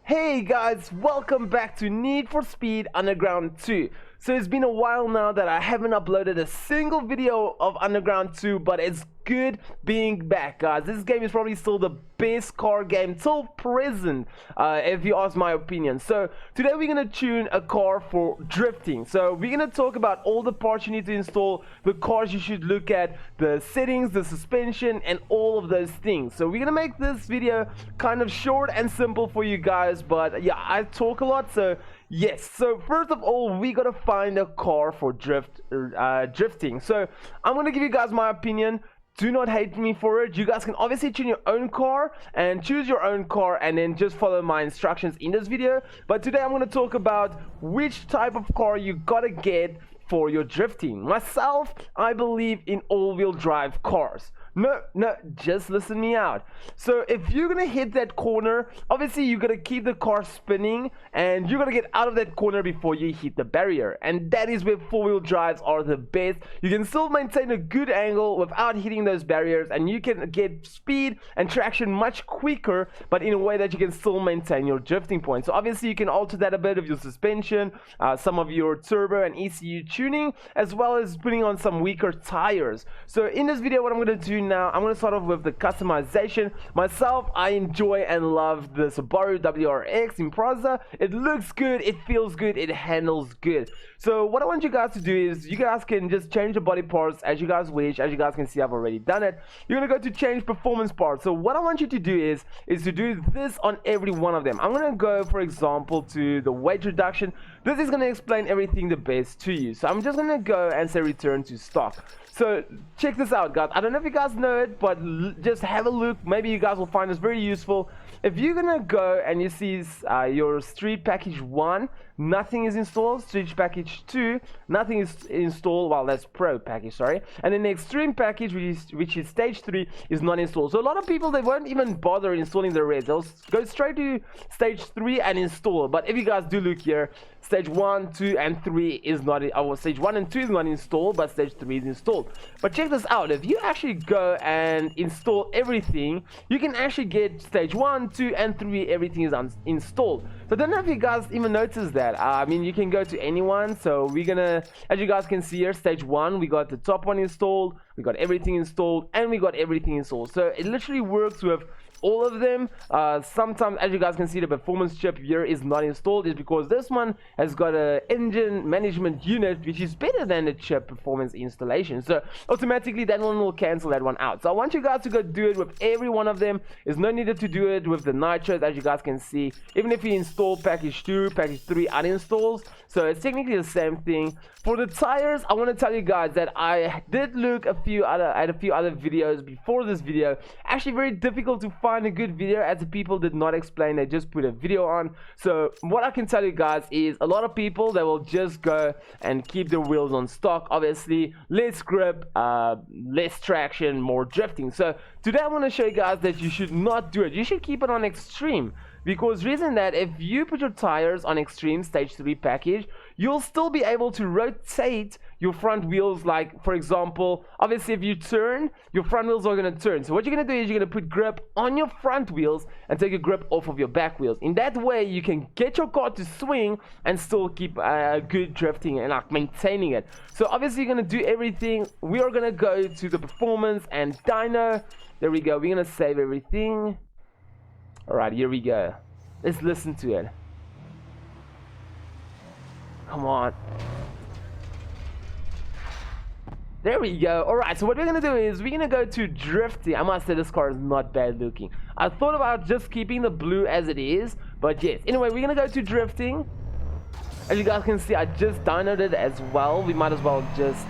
Hey guys, welcome back to Need for Speed Underground 2. So it's been a while now that I haven't uploaded a single video of Underground 2, but it's good being back, guys. This game is probably still the best car game till present, if you ask my opinion. So today we're gonna tune a car for drifting. So we're gonna talk about all the parts you need to install, the cars you should look at, the settings, the suspension, and all of those things. So we're gonna make this video kind of short and simple for you guys, but yeah, I talk a lot, so yes. So first of all, we gotta find a car for drifting. So I'm gonna give you guys my opinion. Do not hate me for it. You guys can obviously tune your own car and choose your own car and then just follow my instructions in this video. But today I'm going to talk about which type of car you gotta get for your drifting. Myself, I believe in all-wheel drive cars. No, just listen me out. So if you're gonna hit that corner, obviously you gotta keep the car spinning and you gotta get out of that corner before you hit the barrier, and that is where four-wheel drives are the best. You can still maintain a good angle without hitting those barriers, and you can get speed and traction much quicker, but in a way that you can still maintain your drifting point. So obviously you can alter that a bit of your suspension, some of your turbo and ECU tuning, as well as putting on some weaker tires. So in this video, what I'm gonna do now, I'm going to start off with the customization. Myself, I enjoy and love the Subaru WRX Impreza. It looks good, it feels good, it handles good. So what I want you guys to do is you guys can just change the body parts as you guys wish. As you guys can see, I've already done it. You're going to go to change performance parts. So what I want you to do is to do this on every one of them. I'm going to go, for example, to the weight reduction. This is going to explain everything the best to you. So I'm just going to go and say return to stock. So check this out, guys. I don't know if you guys know it, but just have a look. Maybe you guys will find this very useful. If you're gonna go and you see your street package 1, nothing is installed. Street package 2, nothing is installed. Well, that's pro package, sorry. And then the extreme package, which is stage 3, is not installed. So a lot of people, they won't even bother installing the rest. They'll go straight to stage 3 and install. But if you guys do look here, stage 1, 2, and 3 is not. Stage 1 and 2 is not installed, but stage 3 is installed. But check this out. If you actually go and install everything, you can actually get stage 1, 2, and 3. Everything is installed. So I don't know if you guys even noticed that. I mean, you can go to anyone. So we're gonna, as you guys can see here, stage 1, we got the top one installed, we got everything installed, and we got everything installed. So it literally works with all of them. Sometimes, as you guys can see, the performance chip here is not installed. Is because this one has got a engine management unit, which is better than the chip performance installation. So automatically that one will cancel that one out. So I want you guys to go do it with every one of them. There's no need to do it with the nitros, as you guys can see. Even if you install package 2, package 3 uninstalls, so it's technically the same thing. For the tires, I want to tell you guys that I did look at a few other videos before this video. Actually very difficult to find a good video, as the people did not explain. They just put a video on. So what I can tell you guys is a lot of people, they will just go and keep their wheels on stock. Obviously less grip, less traction, more drifting. So today I want to show you guys that you should not do it. You should keep it on extreme. Because reason that if you put your tires on extreme stage 3 package, you'll still be able to rotate your front wheels. Like, for example, obviously if you turn, your front wheels are going to turn. So what you're going to do is you're going to put grip on your front wheels and take a grip off of your back wheels. In that way, you can get your car to swing and still keep good drifting and like maintaining it. So obviously you're going to do everything. We are going to go to the performance and dyno. There we go. We're going to save everything. Alright, here we go. Let's listen to it. Come on. There we go. Alright, so what we're gonna do is we're gonna go to drifting. I must say this car is not bad looking. I thought about just keeping the blue as it is, but yes. Anyway, we're gonna go to drifting. As you guys can see, I just downloaded it as well. We might as well just...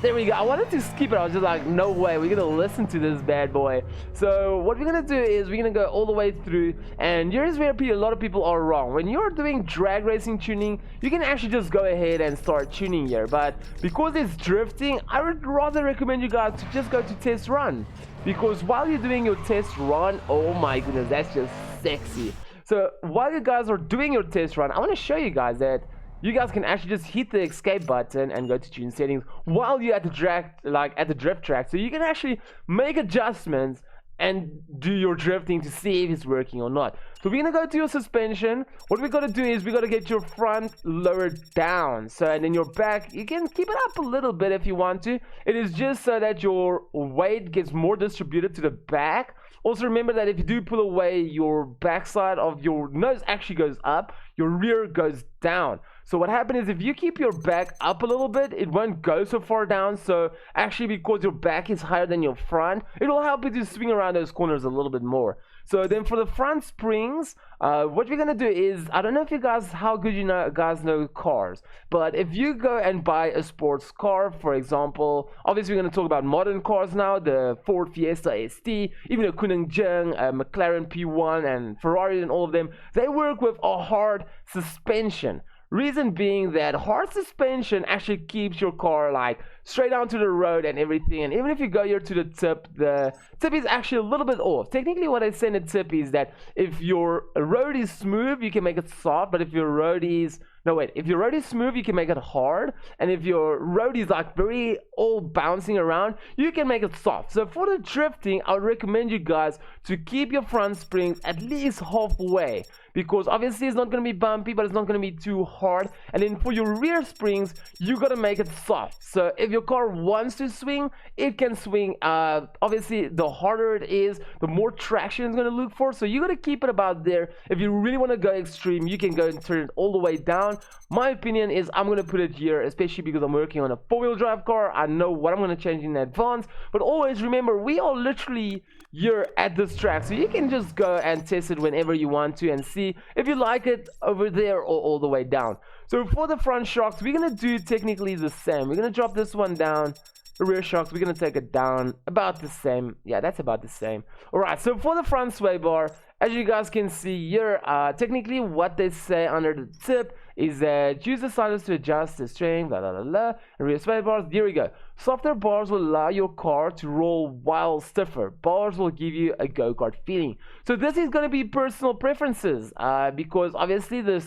There we go. I wanted to skip it. I was just like, no way, we're gonna listen to this bad boy. So what we're gonna do is we're gonna go all the way through, and here's where a lot of people are wrong. When you're doing drag racing tuning, you can actually just go ahead and start tuning here, but because it's drifting, I would rather recommend you guys to just go to test run, because while you're doing your test run, oh my goodness, that's just sexy. So while you guys are doing your test run, I want to show you guys that you guys can actually just hit the escape button and go to tune settings while you're at the drift track, so you can actually make adjustments and do your drifting to see if it's working or not. So we're gonna go to your suspension. What we gotta do is we gotta get your front lowered down. So, and then your back, you can keep it up a little bit if you want to. It is just so that your weight gets more distributed to the back. Also remember that if you do pull away, your backside of your nose actually goes up, your rear goes down. So what happens is if you keep your back up a little bit, it won't go so far down. So actually, because your back is higher than your front, it'll help you to swing around those corners a little bit more. So then for the front springs, what we're gonna do is, I don't know if you guys, how good you guys know cars, but if you go and buy a sports car, for example, obviously we're gonna talk about modern cars now, the Ford Fiesta ST, even the Kunungjang, McLaren P1 and Ferrari and all of them, they work with a hard suspension. Reason being that hard suspension actually keeps your car like straight down to the road and everything. And even if you go here to the tip is actually a little bit off. Technically what I say in the tip is that if your road is smooth, you can make it soft. But if your road is, no wait, if your road is smooth, you can make it hard. And if your road is like very all bouncing around, you can make it soft. So for the drifting, I would recommend you guys to keep your front springs at least halfway. Because obviously it's not going to be bumpy, but it's not going to be too hard. And then for your rear springs, you got to make it soft. So if your car wants to swing, it can swing. Obviously, the harder it is, the more traction it's going to look for. So you got to keep it about there. If you really want to go extreme, you can go and turn it all the way down. My opinion is I'm going to put it here, especially because I'm working on a four-wheel drive car. I know what I'm going to change in advance. But always remember, we are literally here at this track, so you can just go and test it whenever you want to and see if you like it over there or all the way down. So for the front shocks, we're gonna do technically the same. We're gonna drop this one down. The rear shocks, we're gonna take it down about the same. Yeah, that's about the same. All right, so for the front sway bar, as you guys can see here, technically what they say under the tip is that use the sliders to adjust the string, blah, blah, blah, blah. And rear sway bars, there we go. Softer bars will allow your car to roll, while stiffer bars will give you a go-kart feeling. So this is going to be personal preferences, because obviously the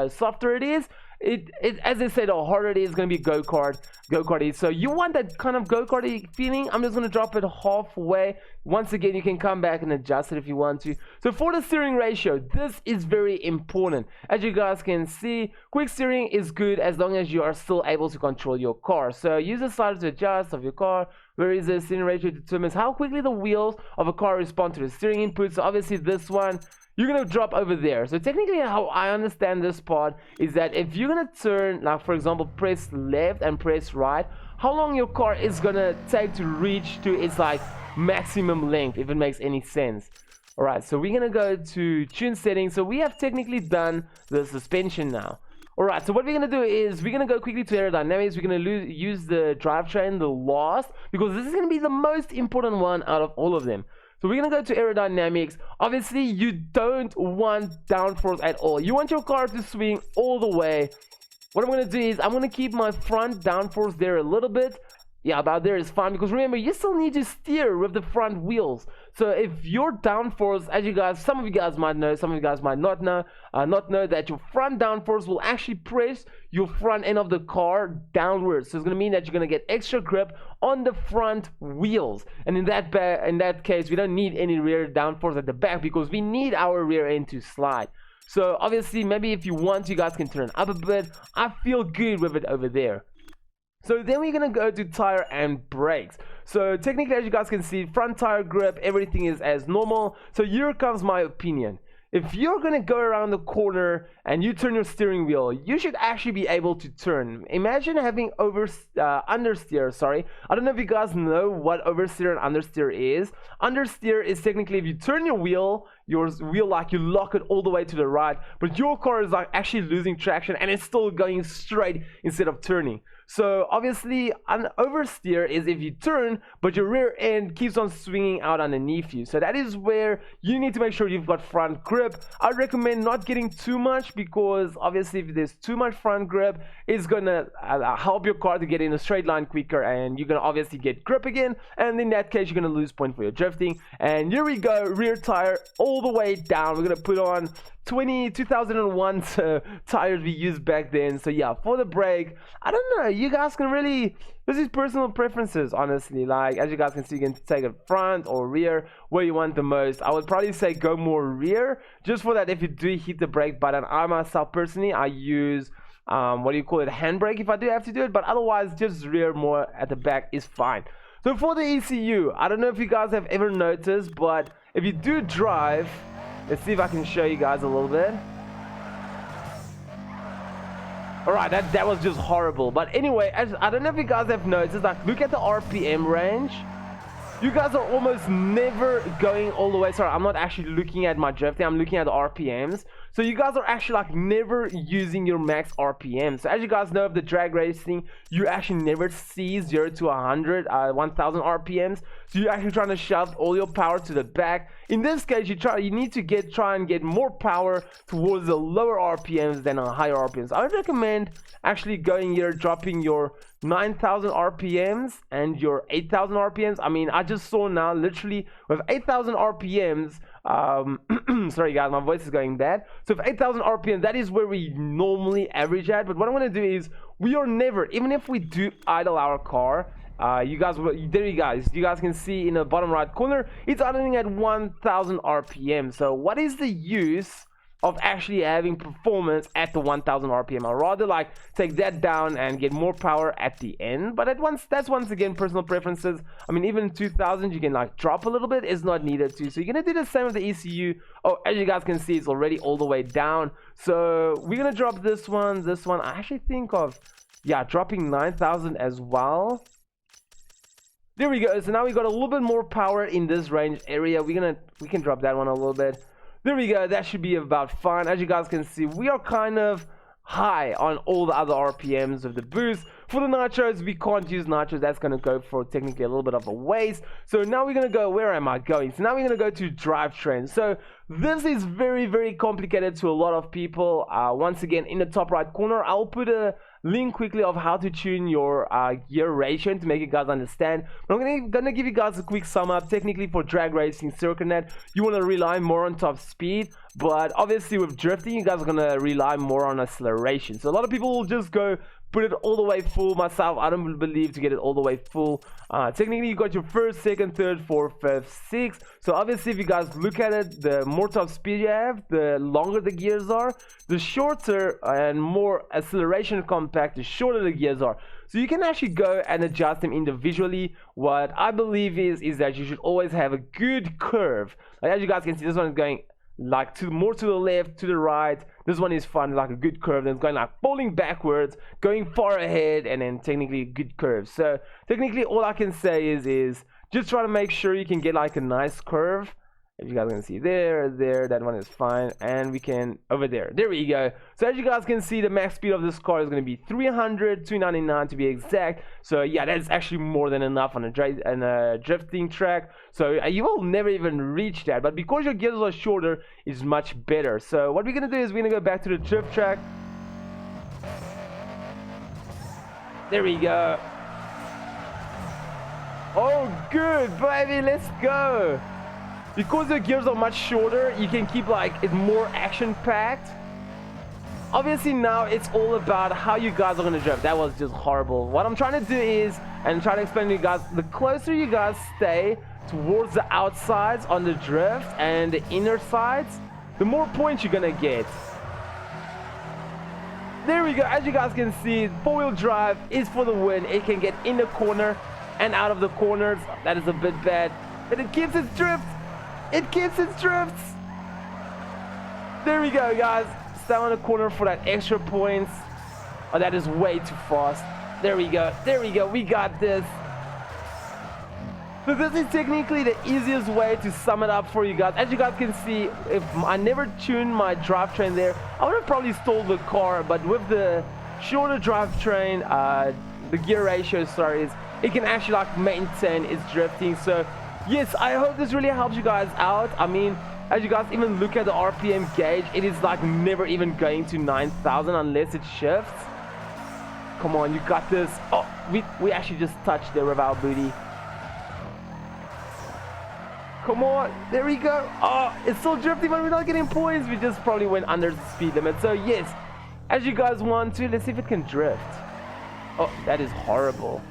softer it is, as I said, the harder it is going to be go-karty. So you want that kind of go-karty feeling. I'm just going to drop it halfway. Once again, you can come back and adjust it if you want to. So for the steering ratio, this is very important. As you guys can see, quick steering is good as long as you are still able to control your car. So use the slider to adjust of your car. Where is the steering ratio determines how quickly the wheels of a car respond to the steering input. So obviously this one, you're gonna drop over there. So technically how I understand this part is that if you're gonna turn, like for example, press left and press right, how long your car is gonna take to reach to its like maximum length, if it makes any sense. All right, so we're gonna go to tune settings. So we have technically done the suspension now. All right, so what we're gonna do is we're gonna go quickly to aerodynamics. We're gonna use the drivetrain the last, because this is gonna be the most important one out of all of them. So we're gonna go to aerodynamics. Obviously, you don't want downforce at all. You want your car to swing all the way. What I'm gonna do is I'm gonna keep my front downforce there a little bit. Yeah, about there is fine, because remember, you still need to steer with the front wheels. So if your downforce, as you guys, some of you guys might know, some of you guys might not know that your front downforce will actually press your front end of the car downwards. So it's going to mean that you're going to get extra grip on the front wheels. And in that case, we don't need any rear downforce at the back, because we need our rear end to slide. So obviously, maybe if you want, you guys can turn it up a bit. I feel good with it over there. So then we're gonna go to tire and brakes. So technically, as you guys can see, front tire grip, everything is as normal. So here comes my opinion. If you're gonna go around the corner and you turn your steering wheel, you should actually be able to turn. Imagine having understeer, sorry. I don't know if you guys know what oversteer and understeer is. Understeer is technically if you turn your wheel like you lock it all the way to the right, but your car is like actually losing traction and it's still going straight instead of turning. So obviously an oversteer is if you turn but your rear end keeps on swinging out underneath you. So that is where you need to make sure you've got front grip. I recommend not getting too much, because obviously if there's too much front grip, it's gonna help your car to get in a straight line quicker, and you're gonna obviously get grip again, and in that case you're gonna lose point for your drifting. And here we go, rear tire all all the way down. We're gonna put on 2001 tires we used back then. So yeah, for the brake, I don't know, you guys can really, this is personal preferences, honestly. Like, as you guys can see, you can take it front or rear, where you want the most. I would probably say go more rear, just for that if you do hit the brake button. I myself personally, I use what do you call it, handbrake if I do have to do it, but otherwise just rear more at the back is fine. So for the ECU, I don't know if you guys have ever noticed, but if you do drive, let's see if I can show you guys a little bit. Alright, that was just horrible. But anyway, I don't know if you guys have noticed, like, look at the RPM range. You guys are almost never going all the way. Sorry, I'm not actually looking at my drifting, I'm looking at the RPMs. So you guys are actually like never using your max RPM. So as you guys know, of the drag racing, you actually never see 0 to 100 1000 RPMs. So you're actually trying to shove all your power to the back. In this case, you need to try and get more power towards the lower RPMs than a higher RPMs. I would recommend actually going here, dropping your 9000 RPMs and your 8000 RPMs. I mean, I just saw now literally with 8000 RPMs, sorry guys, my voice is going bad. So with 8000 RPM, that is where we normally average at. But what I'm going to do is, we are never, even if we do idle our car, you guys can see in the bottom right corner, it's idling at 1000 RPM. So what is the use of actually having performance at the 1000 RPM? I'd rather like take that down and get more power at the end. But that's once again personal preferences. I mean, even 2000 you can like drop a little bit, it's not needed to. So you're gonna do the same with the ECU. Oh, as you guys can see, it's already all the way down. So we're gonna drop this one. I actually think of, yeah, dropping 9000 as well. There we go. So now we got a little bit more power in this range area. We can drop that one a little bit. There we go. That should be about fine. As you guys can see, we are kind of high on all the other RPMs of the boost. For the nitros, we can't use nitros. That's going to go for technically a little bit of a waste. So now we're going to go, where am I going? So now we're going to go to Drivetrain. So this is very, very complicated to a lot of people. Once again, in the top right corner, I'll put a link quickly of how to tune your gear ratio to make you guys understand. But I'm gonna give you guys a quick sum up. Technically, for drag racing circuit, you want to rely more on top speed, but obviously with drifting, you guys are gonna rely more on acceleration. So a lot of people will just go put it all the way full. Myself, I don't believe to get it all the way full. Technically, you got your first, second, third, fourth, fifth, sixth. So obviously, if you guys look at it, the more top speed you have, the longer the gears are, the shorter and more acceleration compact, the shorter the gears are. So you can actually go and adjust them individually. What I believe is that you should always have a good curve. Like, as you guys can see, this one is going like more to the left, to the right. This one is fun, like a good curve. Then it's going like falling backwards, going far ahead, and then technically a good curve. So technically, all I can say is just try to make sure you can get like a nice curve. If you guys can see there, that one is fine, and we can over there. There we go. So as you guys can see, the max speed of this car is going to be 299 to be exact. So yeah, that's actually more than enough on a drifting track. So you will never even reach that, but because your gears are shorter, it's much better. So what we're going to do is we're going to go back to the drift track. There we go. Oh, good, baby, let's go. Because the gears are much shorter, you can keep like it more action-packed. Obviously now it's all about how you guys are gonna drift. That was just horrible. What I'm trying to do is, and trying to explain to you guys, the closer you guys stay towards the outsides on the drift and the inner sides, the more points you're gonna get. There we go. As you guys can see, four-wheel drive is for the win. It can get in the corner and out of the corners. That is a bit bad, but it keeps its drift. It keeps its drifts. There we go, guys. Stay on the corner for that extra points. Oh, that is way too fast. There we go. There we go. We got this. So this is technically the easiest way to sum it up for you guys. As you guys can see, if I never tuned my drivetrain there, I would have probably stole the car. But with the shorter drivetrain, the gear ratio, it can actually like maintain its drifting. So yes, I hope this really helps you guys out. I mean, as you guys even look at the RPM gauge, it is like never even going to 9000 unless it shifts. Come on, you got this. Oh, we actually just touched the rev booty. Come on, there we go. Oh, it's still drifting, but we're not getting points. We just probably went under the speed limit. So yes, as you guys want to, let's see if it can drift. Oh, that is horrible.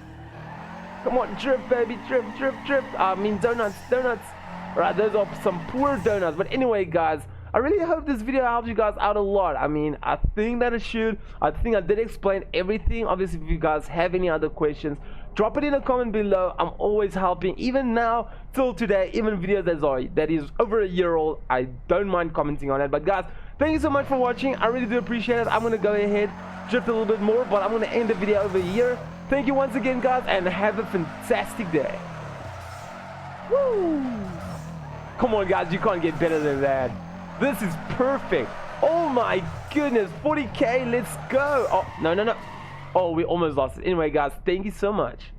Come on, drift, baby, drift, drift, drift. I mean, donuts, donuts. Right, those are some poor donuts. But anyway, guys, I really hope this video helps you guys out a lot. I mean, I think that it should. I think I did explain everything. Obviously, if you guys have any other questions, drop it in a comment below. I'm always helping, even now till today, even videos that is over a year old. I don't mind commenting on it. But guys, thank you so much for watching. I really do appreciate it. I'm gonna go ahead, drift a little bit more, but I'm gonna end the video over here. Thank you once again, guys, and have a fantastic day. Woo! Come on, guys, you can't get better than that. This is perfect. Oh my goodness, 40K, let's go. Oh, no, no, no. Oh, we almost lost it. Anyway, guys, thank you so much.